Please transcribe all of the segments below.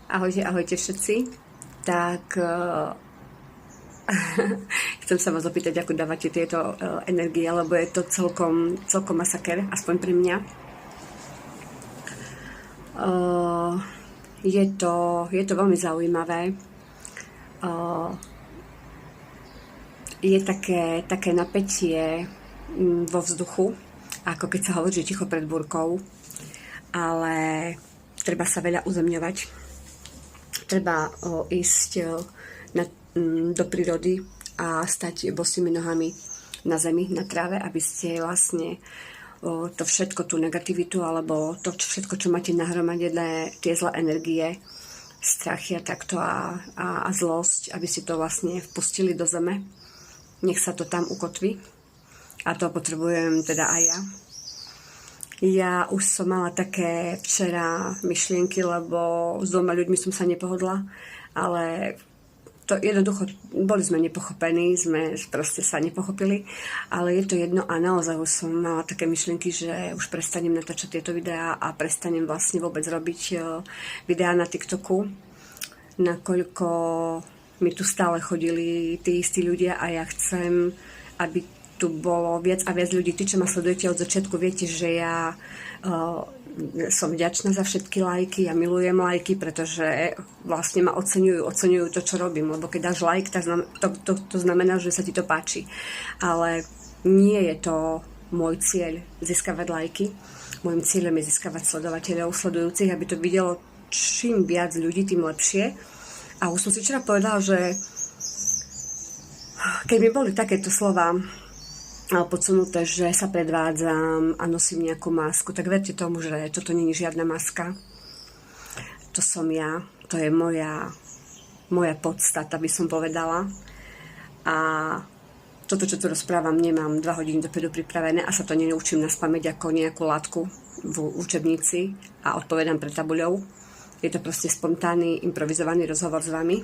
Ahojte, ahojte všetci. Tak chcem sa vás opýtať, ako dávate tieto energie, lebo je to celkom masaker, aspoň pre mňa. Je to veľmi zaujímavé. Je také napätie vo vzduchu, ako keď sa hovorí, že ticho pred búrkou, ale treba sa veľa uzemňovať. Treba ísť do prírody a stať bosými nohami na zemi, na tráve, aby ste vlastne to všetko, tú negativitu alebo to všetko, čo máte nahromadené, tie zlé energie, strachy a takto a zlosť, aby ste to vlastne vpustili do zeme. Nech sa to tam ukotví. A to potrebujem teda aj ja. Ja už som mala také včera myšlienky, lebo s 2 ľuďmi som sa nepohodla, ale to jednoducho, boli sme nepochopení, sme proste sa nepochopili, ale je to jedno a naozaj už som mala také myšlienky, že už prestanem natáčať tieto videá a prestanem vlastne vôbec robiť videá na TikToku, nakoľko mi tu stále chodili tí istí ľudia a ja chcem, aby tu bolo viac a viac ľudí. Tí, čo ma sledujete od začiatku, viete, že ja som vďačná za všetky lajky, ja milujem lajky, pretože vlastne ma oceňujú to, čo robím, lebo keď dáš like, tak to znamená, že sa ti to páči. Ale nie je to môj cieľ získavať lajky. Môjim cieľom je získavať sledovateľov, sledujúcich, aby to videlo čím viac ľudí, tým lepšie. A už som si včera povedala, že keď mi boli takéto slova podsunuté, že sa predvádzam a nosím nejakú masku, tak verte tomu, že toto nie je žiadna maska. To som ja, to je moja podstata, by som povedala. A toto, čo tu rozprávam, nemám 2 hodiny dopredu pripravené a sa to nenaučím naspamäť ako nejakú látku v učebnici a odpovedám pred tabuľou. Je to proste spontánny, improvizovaný rozhovor s vami.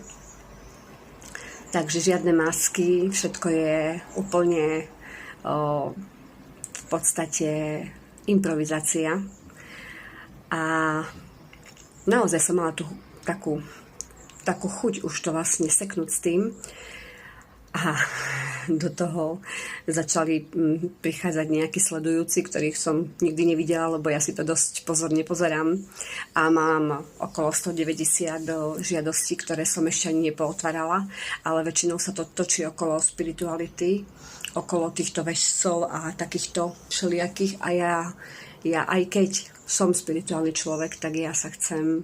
Takže žiadne masky, všetko je úplne v podstate improvizácia. A naozaj som mala tu takú chuť už to vlastne seknúť s tým. A do toho začali prichádzať nejakí sledujúci, ktorých som nikdy nevidela, lebo ja si to dosť pozorne pozerám. A mám okolo 190 žiadostí, ktoré som ešte ani nepootvárala, ale väčšinou sa to točí okolo spirituality, okolo týchto vešcov a takýchto všelijakých. A ja aj keď som spirituálny človek, tak ja sa chcem